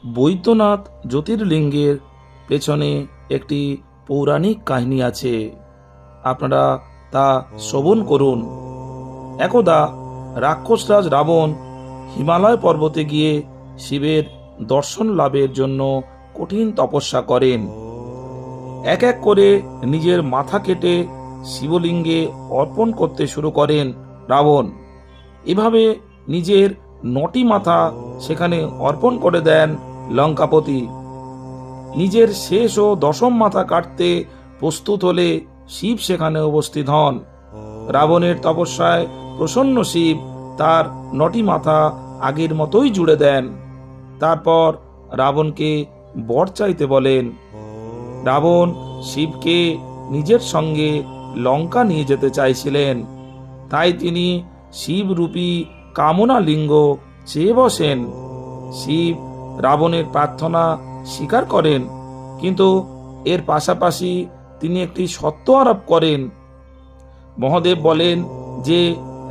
বৈদ্যনাথ জ্যোতির্লিঙ্গের পেছনে একটি পৌরাণিক কাহিনী আছে, আপনারা তা শ্রবণ করুন। একদা রাক্ষসরাজ রাবণ হিমালয় পর্বতে গিয়ে শিবের দর্শন লাভের জন্য কঠিন তপস্যা করেন। এক এক করে নিজের মাথা কেটে শিবলিঙ্গে অর্পণ করতে শুরু করেন রাবণ। এভাবে নিজের 9টি মাথা সেখানে অর্পণ করে দেন লঙ্কাপতি। নিজের শেষ ও দশম মাথা কাটতে প্রস্তুত হলে শিব সেখানে উপস্থিত হন। রাবণের তপস্যায় প্রসন্ন শিব তার 9টি মাথা আগের মতোই জুড়ে দেন। তারপর রাবণকে বর চাইতে বলেন। রাবণ শিবকে নিজের সঙ্গে লঙ্কা নিয়ে যেতে চাইছিলেন, তাই তিনি শিবরূপী কামনা লিঙ্গ চেয়ে বসেন। শিব রাবণের প্রার্থনা স্বীকার করেন, কিন্তু এর পাশাপাশি তিনি একটি শর্ত আরোপ করেন। মহাদেব বলেন যে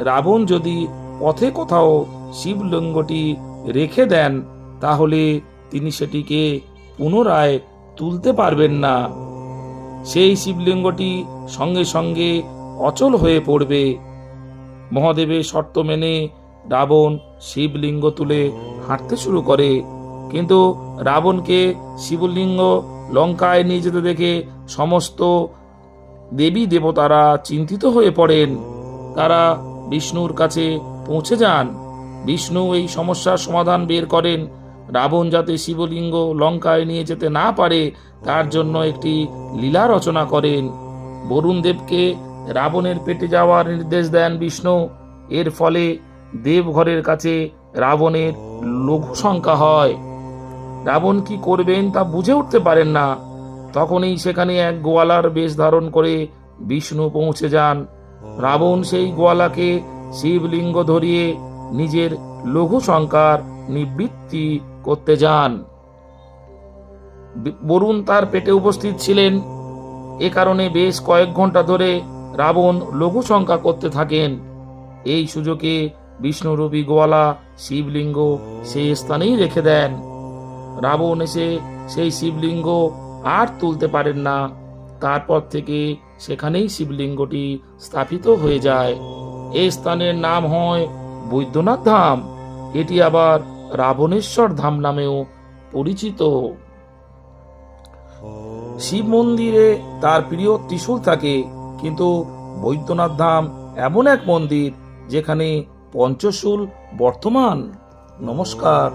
রাবণ যদি পথে কোথাও শিবলিঙ্গটি রেখে দেন তাহলে তিনি সেটিকে পুনরায় তুলতে পারবেন না। সেই শিবলিঙ্গটি সঙ্গে সঙ্গে অচল হয়ে পড়বে। মহাদেবের শর্ত মেনে রাবণ শিবলিঙ্গ তুলে হাঁটতে শুরু করে, কিন্তু রাবণকে শিবলিঙ্গ লঙ্কায় নিয়ে যেতে দেখে সমস্ত দেবী দেবতারা চিন্তিত হয়ে পড়েন। তারা বিষ্ণুর কাছে পৌঁছে যান। বিষ্ণু এই সমস্যার সমাধান বের করেন। রাবণ যাতে শিবলিঙ্গ লঙ্কায় নিয়ে যেতে না পারে তার জন্য একটি লীলা রচনা করেন। বরুণ দেবকে রাবণের পেটে যাওয়ার নির্দেশ দেন বিষ্ণু। এর ফলে দেবঘরের কাছে রাবণের লঘু সংখ্যা হয়। রাবণ কি করবেন তা বুঝে উঠতে পারেন না। তখনই সেখানে এক গোয়ালার বেশ ধারণ করে বিষ্ণু পৌঁছে যান। রাবণ সেই গোয়ালাকে শিবলিঙ্গ ধরিয়ে নিজের লঘু সংখ্যার নিবৃত্তি করতে যান। বরুণ তার পেটে উপস্থিত ছিলেন। এ কারণে বেশ কয়েক ঘন্টা ধরে রাবণ লঘু সংখ্যা করতে থাকেন। এই সুযোগে বিষ্ণুরূপী গোয়ালা শিবলিঙ্গ সেই স্থানেই রেখে দেন। রাবণ এসে সেই শিবলিঙ্গ আর তুলতে পারেন না। তারপর থেকে সেখানেই শিবলিঙ্গটি স্থাপিত হয়ে যায়। এই স্থানের নাম হয় বৈদ্যনাথ ধাম। এটি আবার রাবণেশ্বর ধাম নামেও পরিচিত। শিব মন্দিরে তার প্রিয় ত্রিশূল থাকে, কিন্তু বৈদ্যনাথ ধাম এমন এক মন্দির যেখানে পঞ্চশূল বর্তমান। নমস্কার।